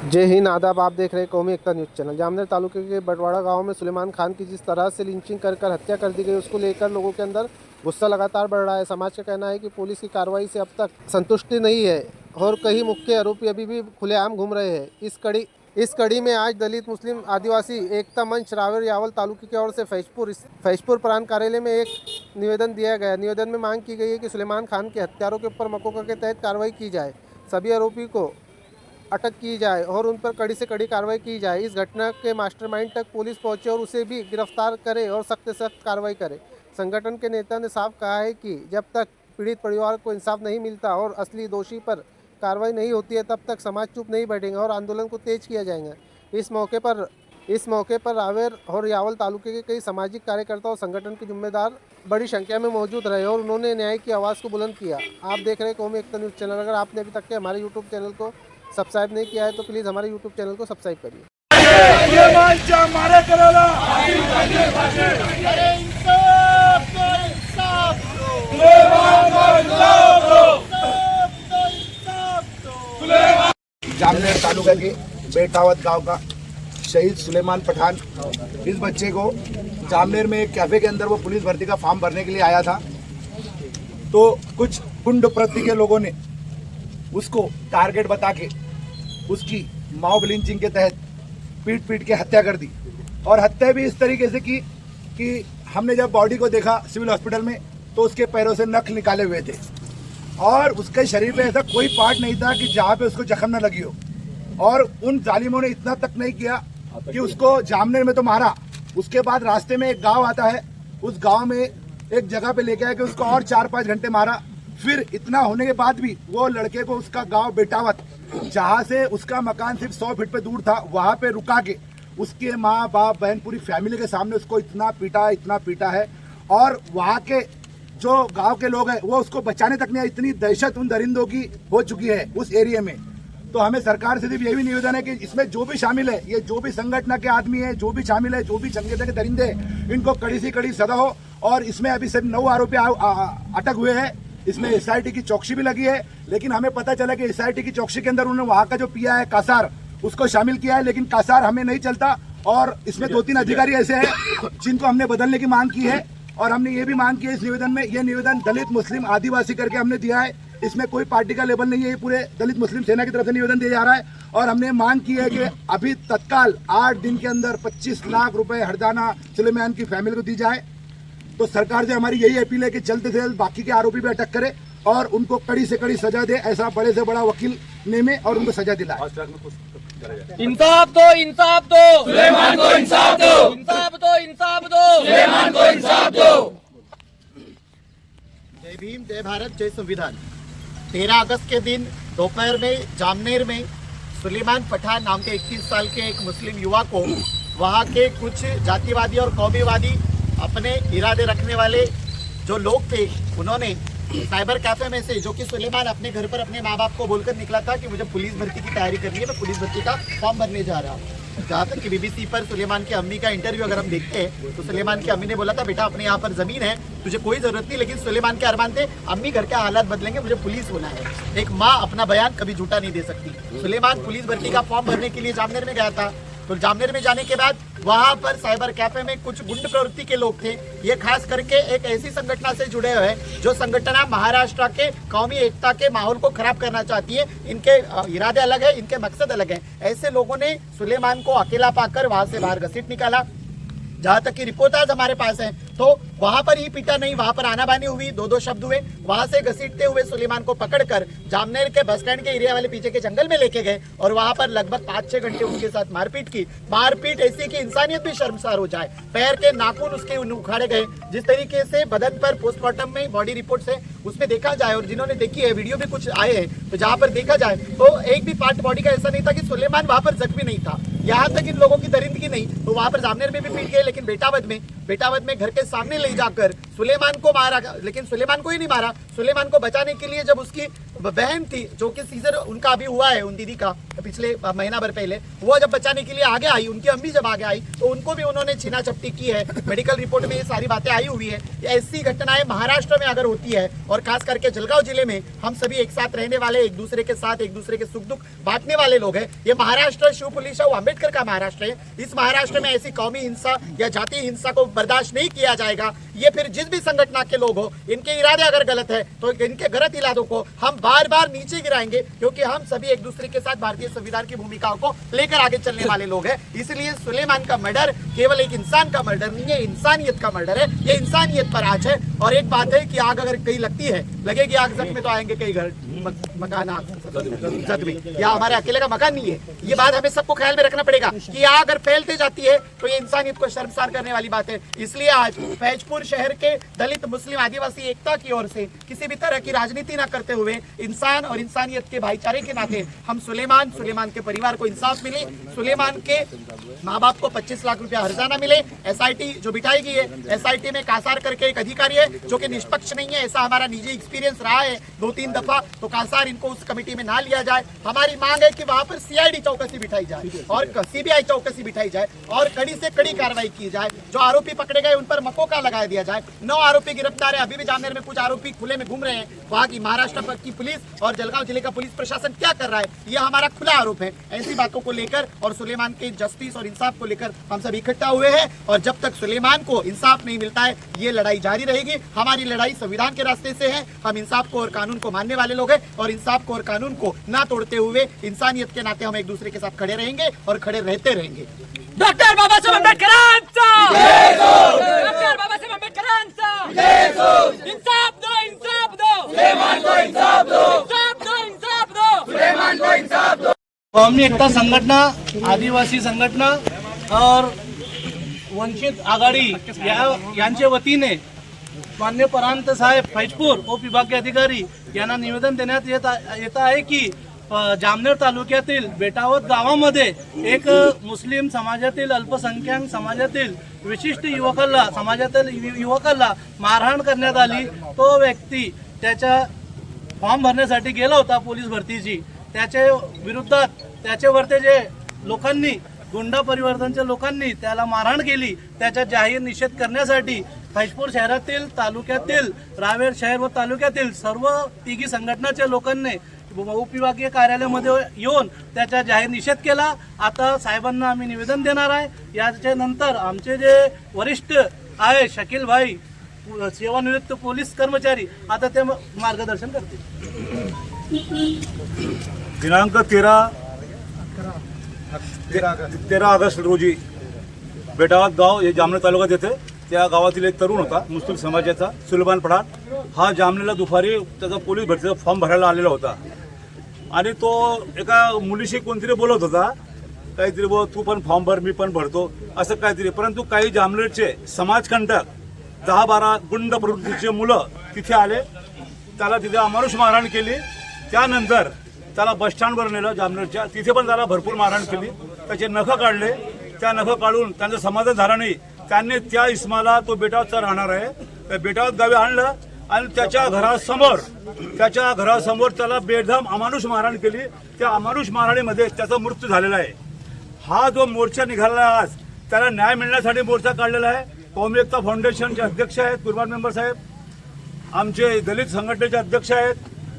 जय हिंद, आदाब। आप देख रहे हैं कौमी एकता न्यूज़ चैनल। जामनेर तालुके के बटवाड़ा गांव में सुलेमान खान की जिस तरह से लिंचिंग कर हत्या कर दी गई, उसको लेकर लोगों के अंदर गुस्सा लगातार बढ़ रहा है। समाज का कहना है कि पुलिस की कार्रवाई से अब तक संतुष्टि नहीं है और कई मुख्य आरोपी अभी भी खुलेआम घूम रहे हैं। इस कड़ी में आज दलित मुस्लिम आदिवासी एकता मंच रावेर यावल तालुके की ओर से फैजपुर प्रांत कार्यालय में एक निवेदन दिया गया। निवेदन में मांग की गई है कि सुलेमान खान के हत्यारों के ऊपर मकोका के तहत कार्रवाई की जाए, सभी आरोपी को अटक की जाए और उन पर कड़ी से कड़ी कार्रवाई की जाए। इस घटना के मास्टरमाइंड तक पुलिस पहुंचे और उसे भी गिरफ्तार करे और सख्त से सख्त कार्रवाई करे। संगठन के नेता ने साफ कहा है कि जब तक पीड़ित परिवार को इंसाफ नहीं मिलता और असली दोषी पर कार्रवाई नहीं होती है, तब तक समाज चुप नहीं बैठेगा और आंदोलन को तेज किया जाएगा। इस मौके पर रावेर और यावल तालुके के कई सामाजिक कार्यकर्ता और संगठन के जिम्मेदार बड़ी संख्या में मौजूद रहे और उन्होंने न्याय की आवाज़ को बुलंद किया। आप देख रहे हैं कौमी एकता न्यूज़ चैनल। अगर आपने अभी तक के हमारे यूट्यूब चैनल को सब्सक्राइब नहीं किया है तो प्लीज़ हमारे यूट्यूब चैनल को सब्सक्राइब करिए। जामनेर तालुका के बेटावत गांव का शहीद सुलेमान पठान, इस बच्चे को जामनेर में एक कैफे के अंदर वो पुलिस भर्ती का फॉर्म भरने के लिए आया था, तो कुछ गुंड प्रवृत्ति के लोगों ने उसको टारगेट बता के उसकी मॉब लिंचिंग के तहत पीट के हत्या कर दी। और हत्या भी इस तरीके से की कि हमने जब बॉडी को देखा सिविल हॉस्पिटल में तो उसके पैरों से नख निकाले हुए थे और उसके शरीर पे ऐसा कोई पार्ट नहीं था कि जहाँ पे उसको जख्म न लगी हो। और उन जालिमों ने इतना तक नहीं किया कि उसको जामनेर में तो मारा, उसके बाद रास्ते में एक गाँव आता है, उस गाँव में एक जगह पे लेके आया कि उसको और 4-5 घंटे मारा। फिर इतना होने के बाद भी वो लड़के को उसका गांव बेटावत, जहां से उसका मकान सिर्फ 100 फीट पे दूर था, वहां पे रुका के उसके माँ बाप बहन पूरी फैमिली के सामने उसको इतना पीटा है। और वहां के जो गांव के लोग हैं वो उसको बचाने तक नहीं आए। इतनी दहशत उन दरिंदों की हो चुकी है उस एरिया में। तो हमें सरकार से सिर्फ यही निवेदन है कि इसमें जो भी शामिल है, ये जो भी संगठन के आदमी है, जो भी शामिल है, जो भी संगठन के दरिंदे हैं, इनको कड़ी से कड़ी सजा हो। और इसमें अभी सिर्फ 9 आरोपी अटक हुए हैं। इसमें SIT की चौकसी भी लगी है, लेकिन हमें पता चला कि SIT की चौकसी के अंदर उन्होंने वहाँ का जो पिया है कासार, उसको शामिल किया है, लेकिन कासार हमें नहीं चलता। और इसमें 2-3 अधिकारी ऐसे हैं जिनको हमने बदलने की मांग की है। और हमने ये भी मांग की है इस निवेदन में, ये निवेदन दलित मुस्लिम आदिवासी करके हमने दिया है, इसमें कोई पार्टी का लेबल नहीं है, ये पूरे दलित मुस्लिम सेना की तरफ से निवेदन दिया जा रहा है। और हमने मांग की है कि अभी तत्काल 8 दिन के अंदर 25 लाख रुपए हरजाना सुलेमान की फैमिली को दी जाए। तो सरकार से हमारी यही अपील है कि जल्द से जल्द बाकी के आरोपी भी अटक करे और उनको कड़ी से कड़ी सजा दे, ऐसा बड़े से बड़ा वकील नेमे और उनको सजा दिलाए। इंसाफ दो, इंसाफ दो, सुलेमान को इंसाफ दो, इंसाफ दो, इंसाफ दो, सुलेमान को इंसाफ दो। जय भीम, जय भारत, जय संविधान। 13 अगस्त के दिन दोपहर में जामनेर में सुलेमान पठान नाम के 21 साल के एक मुस्लिम युवा को वहाँ के कुछ जातिवादी और कौमीवादी अपने इरादे रखने वाले जो लोग थे, उन्होंने साइबर कैफे में से, जो कि सुलेमान अपने घर पर अपने माँ बाप को बोलकर निकला था कि मुझे पुलिस भर्ती की तैयारी करनी है, मैं पुलिस भर्ती का फॉर्म भरने जा रहा हूँ। जहाँ तक कि BBC पर सुलेमान की अम्मी का इंटरव्यू अगर हम देखते हैं तो सुलेमान की अम्मी ने बोला था, बेटा अपने यहाँ पर जमीन है, तुझे कोई जरूरत नहीं, लेकिन सुलेमान के अरमान थे अम्मी घर के हालात बदलेंगे, मुझे पुलिस होना है। एक माँ अपना बयान कभी झूठा नहीं दे सकती। सुलेमान पुलिस भर्ती का फॉर्म भरने के लिए जामनेर में गया था। तो जामनेर में जाने के बाद वहां पर साइबर कैफे में कुछ गुंड प्रवृत्ति के लोग थे। ये खास करके एक ऐसी संगठन से जुड़े हुए हैं जो संगठन महाराष्ट्र के कौमी एकता के माहौल को खराब करना चाहती है। इनके इरादे अलग है, इनके मकसद अलग है। ऐसे लोगों ने सुलेमान को अकेला पाकर वहां से बाहर घसीट निकाला। जहां तक कि रिपोर्टर्स हमारे पास हैं तो वहां पर ही पीटा नहीं, वहां पर आनाबानी हुई, 2-2 शब्द हुए। वहां से घसीटते हुए सुलेमान को पकड़कर जामनेर के बस स्टैंड के एरिया वाले पीछे के जंगल में लेके गए और वहां पर लगभग 5-6 घंटे उसके साथ मारपीट की। मारपीट ऐसी कि इंसानियत भी शर्मसार हो जाए। पैर के नाखून उसके उखाड़े गए। जिस तरीके से बदन पर पोस्टमार्टम में बॉडी रिपोर्ट से उसमें देखा जाए, और जिन्होंने देखी है वीडियो भी कुछ आए हैं, तो जहां पर देखा जाए तो एक भी पार्ट बॉडी का ऐसा नहीं था कि सुलेमान वहां पर जख्मी नहीं था। यहाँ तक इन लोगों की दरिंदगी नहीं तो वहां पर जामनेर में भी पीट गए, लेकिन बेटावद में घर के सामने ले जाकर सुलेमान को मारा। लेकिन सुलेमान को ही नहीं मारा, सुलेमान को बचाने के लिए जब उसकी बहन थी, जो कि सीजर उनका अभी हुआ है, उन दीदी का, पिछले महीना भर पहले, वो जब बचाने के लिए आगे आई, उनकी अम्मी जब आगे आई तो उनको भी उन्होंने छीना झपटी की है। मेडिकल रिपोर्ट में ये सारी बातें आई हुई है। ऐसी घटनाएं महाराष्ट्र में अगर होती है और खास करके जलगांव जिले में हम सभी एक साथ रहने वाले, एक दूसरे के साथ एक दूसरे के सुख दुख बांटने वाले लोग हैं। ये महाराष्ट्र शिवपुली अम्बेडकर का महाराष्ट्र है। इस महाराष्ट्र में ऐसी कौमी हिंसा या जातीय हिंसा को बर्दाश्त नहीं किया जाएगा। ये फिर जिस भी संगठन के लोग हो, इनके इरादे अगर गलत है तो इनके गलत इरादों को हम बार बार नीचे गिराएंगे, क्योंकि हम सभी एक दूसरे के साथ भारतीय संविधान की भूमिकाओं को लेकर आगे चलने वाले लोग हैं। इसलिए सुलेमान का मर्डर केवल एक इंसान का मर्डर नहीं है, इंसानियत का मर्डर है। ये इंसानियत पर आज है। और एक बात है कि आग अगर कहीं लगती है, लगेगी आग जख्म में तो आएंगे कई घर मकान जद में, या हमारे अकेले का मकान नहीं है। ये बात हमें सबको ख्याल में रखना पड़ेगा कि आग अगर फैलते जाती है तो ये इंसानियत को शर्मसार करने वाली बात है। इसलिए आज फैजपुर शहर के दलित मुस्लिम आदिवासी एकता की ओर से किसी भी तरह की राजनीति न करते हुए इंसान और इंसानियत के भाईचारे के नाते हम सुलेमान के परिवार को इंसाफ मिले, सुलेमान के माँ बाप को 25 लाख रुपया हर्जाना मिले। एसआईटी जो बिठाई गई है, एसआईटी में कासार करके एक अधिकारी है जो कि निष्पक्ष नहीं है, ऐसा हमारा निजी एक्सपीरियंस रहा है 2-3 दफा। तो कासार इनको उस कमेटी में ना लिया जाए। हमारी मांग है कि वहां पर सीआईडी चौकसी बिठाई जाए और सीबीआई चौकसी बिठाई जाए और कड़ी से कड़ी कार्रवाई की जाए। जो आरोपी पकड़े गए उन पर मकोका लगाया दिया जाए। 9 आरोपी गिरफ्तार है। अभी भी जामनेर में कुछ आरोपी खुले में घूम रहे हैं। वहां की महाराष्ट्र की पुलिस और जलगांव जिले का पुलिस प्रशासन क्या कर रहा है, यह हमारा खुला आरोप है। ऐसी बातों को लेकर और सुलेमान के जस्टिस और इंसाफ को लेकर हम सब इकट्ठा हुए हैं। और जब तक सुलेमान को इंसाफ नहीं मिलता है, ये लड़ाई जारी रहेगी। हमारी लड़ाई संविधान के रास्ते से है। हम इंसाफ को और कानून को मानने वाले लोग हैं और इंसाफ को और कानून को ना तोड़ते हुए इंसानियत के नाते हम एक दूसरे के साथ खड़े रहेंगे और खड़े रहते रहेंगे। डॉक्टर बाबासाहेब आंबेडकरांचा जय हो, डॉक्टर बाबासाहेब आंबेडकरांचा जय हो। इंसाफ दो, इंसाफ दो, सुलेमान को इंसाफ दो, इंसाफ दो, इंसाफ दो, सुलेमान को इंसाफ दो। कौमी एकता संघटना, आदिवासी संघटना और वंचित आघाडी यांच्या वतीने मान्य परांत साहेब फैजपूर उपविभागीय अधिकारी यांना निवेदन देण्यात येत आहे की जामनेर तालुक्यातील बेटावत गावामध्ये एक मुस्लिम समाजातील अल्पसंख्याक समाजातील विशिष्ट युवकाला मारहाण करण्यात आली। तो व्यक्ती त्याच्या फॉर्म भरण्यासाठी गेला होता पोलीस भरतीची। त्याच्या विरोधात त्याच्यावरती जे लोकांनी गुंडा परिवर्तनच्या लोकांनी त्याला मारहाण केली, त्याचा जाहीर निषेध करण्यासाठी फैजपूर शहरातील, तालुक्यातील, रावेर शहर व तालुक्यातील सर्व तिघी संघटनाच्या लोकांनी उपविभागीय कार्यालयामध्ये येऊन त्याचा जाहीर निषेध केला। आता साहेबांना आम्ही निवेदन देणार आहे। याच्या नंतर आमचे जे वरिष्ठ आहे शकील भाई, सेवानिवृत्त पोलीस कर्मचारी, आता ते मार्गदर्शन करतील। दिनांक 13 ऑगस्ट रोजी बेटावत गाव हे जामनेर तालुक्यात येते। त्या गावातील एक तरुण होता मुस्लिम समाजाचा, सुलेमान पठाण। हा जामनेरला दुपारी त्याचा पोलीस भरतीचा फॉर्म भरायला आलेला होता आणि तो एका मुलीशी कोणतरी बोलत होता, काहीतरी बोल तू पण फॉर्म भर, मी पण भरतो, असं काहीतरी। परंतु काही जामनेरचे समाजकंटक 10-12 गुंड प्रवृत्तीचे मुलं तिथे आले, त्याला तिथे अमानुष मारहाण केली। त्यानंतर त्याला बसस्टँडवर नेलं जामनेरच्या, तिथे पण त्याला भरपूर मारहाण केली, त्याचे नखं काढले। त्या नखं काढून त्यांचं समाधान झालं नाही, त्यांनी त्या इस्माला, तो बेटावतचा राहणार आहे, त्या बेटावत गावी आणलं आणि त्याच्या घरासमोर त्याला बेदम अमानुष मारहाण केली। त्या अमानुष मारहाणीमध्ये त्याचा मृत्यू झालेला आहे। हा जो मोर्चा निघाला आहे आज, त्याला न्याय मिळण्यासाठी मोर्चा काढलेला आहे। कौमी एकता फाउंडेशनचे अध्यक्ष आहेत कुर्बान मेंबर साहेब, आमचे दलित संघटनेचे अध्यक्ष आहेत,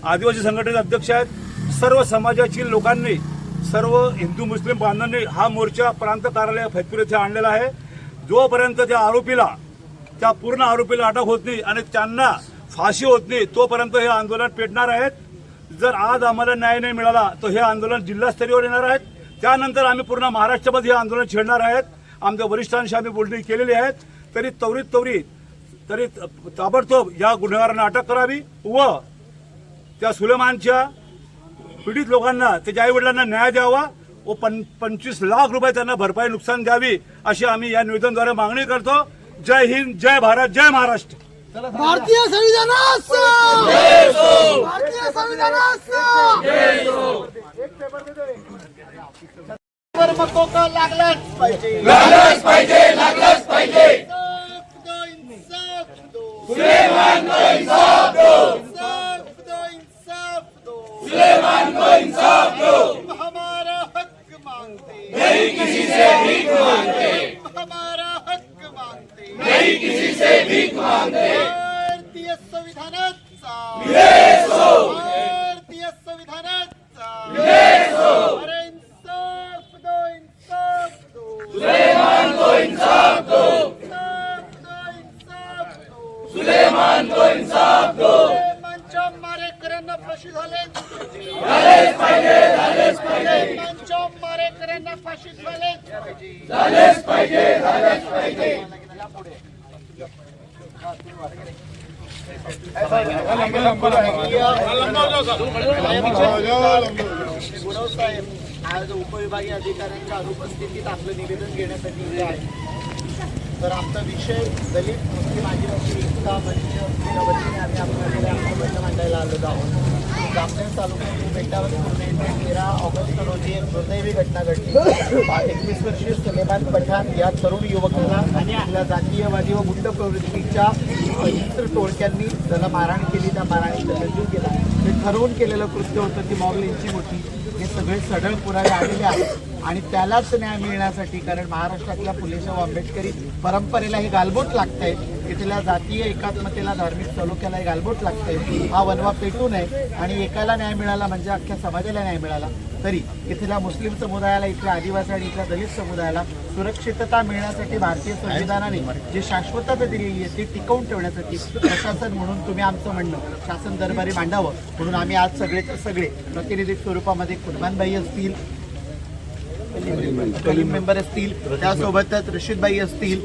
आदिवासी संघटनेचे अध्यक्ष आहेत, सर्व समाजातील लोकांनी, सर्व हिंदू मुस्लिम बांधवांनी हा मोर्चा प्रांत कार्यालय फैजपूर येथे आणलेला आहे। जोपर्यंत त्या पूर्ण आरोपीला अटक होत नाही आणि त्यांना फाशी होत नाही, तोपर्यंत हे आंदोलन पेटणार आहेत। जर आज आम्हाला न्याय नाही मिळाला तर हे आंदोलन जिल्हास्तरीयवर येणार आहेत। त्यानंतर आम्ही पूर्ण महाराष्ट्रामध्ये हे आंदोलन छेडणार आहेत। आमच्या वरिष्ठांशी आम्ही बोलणी केलेली आहेत। तरी ताबडतोब या गुन्हेगारांना अटक करावी व त्या सुलेमानच्या पीडित लोकांना, त्याच्या आई वडिलांना न्याय द्यावा व 25 लाख रुपये त्यांना भरपाई नुकसान द्यावी, अशी आम्ही या निवेदनाद्वारे मागणी करतो। जय हिंद, जय भारत, जय महाराष्ट्र। भारतीय संविधानाचा जय हो, भारतीय संविधानाचा जय हो। मकोका लागलाच पाहिजे, लागलाच पाहिजे, लागलाच पाहिजे। इंसाफ दो, सुलेमान को इंसाफ दो, इंसाफ दो, इंसाफ दो, सुलेमान को इंसाफ दो। हमारा मांगते, नहीं किसी से भीख मांगते, हमारा हक्क मांगते, नहीं किसी से भीख मांगते, भारतीय संविधानाचा भारतीय संविधानाचा अरे इंसाफ दो, इंसाफ दो, सुलेमान को इंसाफ दो, इंसाफ दो, सुलेमान को इंसाफ दो, सुलेमानच्या मारेकऱ्यांना फाशी झालेच पाहिजे, सुलेमानच्या मारेकऱ्यांना फाशी झालेच पाहिजे. गुरव साहेब आज उपविभागीय अधिकाऱ्यांच्या अनुपस्थितीत आपलं निवेदन घेण्यासाठी इथे आहे. तर आमचा विषय दलित मुस्लिम आदिवासी एकता मंचच्या वतीने आम्ही आपल्याकडे आपलं प्रश्न मांडायला आलेलो आहोत. जामनेर तालुक्यातील बेटावर पूर्ण 13 ऑगस्ट रोजी एक दुर्दैवी घटना घडली. 21 वर्षीय सुलेमान पठाण या तरुण युवकाला आणि आपल्या जातीयवादी व गुंड प्रवृत्तीच्या हिंस्र टोळक्यांनी त्याला मारहाण केली. त्या मारहाणीचा मृत्यू केला. हे ठरवून केलेलं कृत्य होतं. ती मॉब लिंचिंग होती. हे सगळे सढळ पुरावे आलेले आहेत आणि त्यालाच न्याय मिळण्यासाठी, कारण महाराष्ट्रातल्या फुलेशाह आंबेडकरी परंपरेला हे गालबोट लागतंय, इथल्या जातीय एकात्मतेला, धार्मिक सलोख्याला हे गालबोट लागतंय. हा वनवा पेटू नये आणि एकाला न्याय मिळाला म्हणजे अख्ख्या समाजाला न्याय मिळाला. तरी इथल्या मुस्लिम समुदायाला, इथल्या आदिवासी आणि इथल्या दलित समुदायाला सुरक्षितता मिळण्यासाठी भारतीय संविधानाने जी शाश्वतता दिलेली आहे ती टिकवून ठेवण्यासाठी प्रशासन म्हणून तुम्ही आमचं म्हणणं शासन दरबारी मांडावं म्हणून आम्ही आज सगळे प्रतिनिधी स्वरूपामध्ये कुर्बानबाई असतील, कलीम मेंबर असतील, त्यासोबतच रशीदबाई असतील,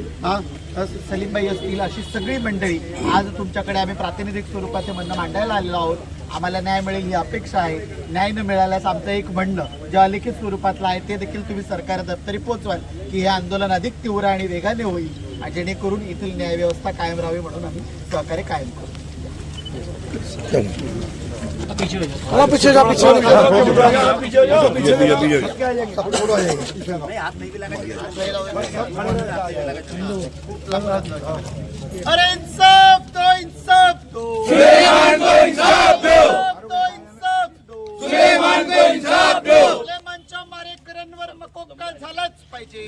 सलीमबाई असतील, अशी सगळी मंडळी आज तुमच्याकडे आम्ही प्रातिनिधिक स्वरूपाचे म्हणणं मांडायला आलेलो आहोत. आम्हाला न्याय मिळेल ही अपेक्षा आहे. न्याय न मिळाल्यास आमचं एक म्हणणं जे अलिखित स्वरूपातलं आहे ते देखील तुम्ही सरकार दप्तरी पोचवाल की हे आंदोलन अधिक तीव्र आणि वेगाने होईल, जेणेकरून इथली न्यायव्यवस्था कायम राहावी म्हणून आम्ही सहकार्य कायम करू. अरे इंसाफ दो, इंसाफ दो, सुलेमान को इंसाफ दो, इंसाफ दो, सुलेमान को इंसाफ दो, सुलेमानच्या मारेकऱ्यांवर मकोका झालाच पाहिजे.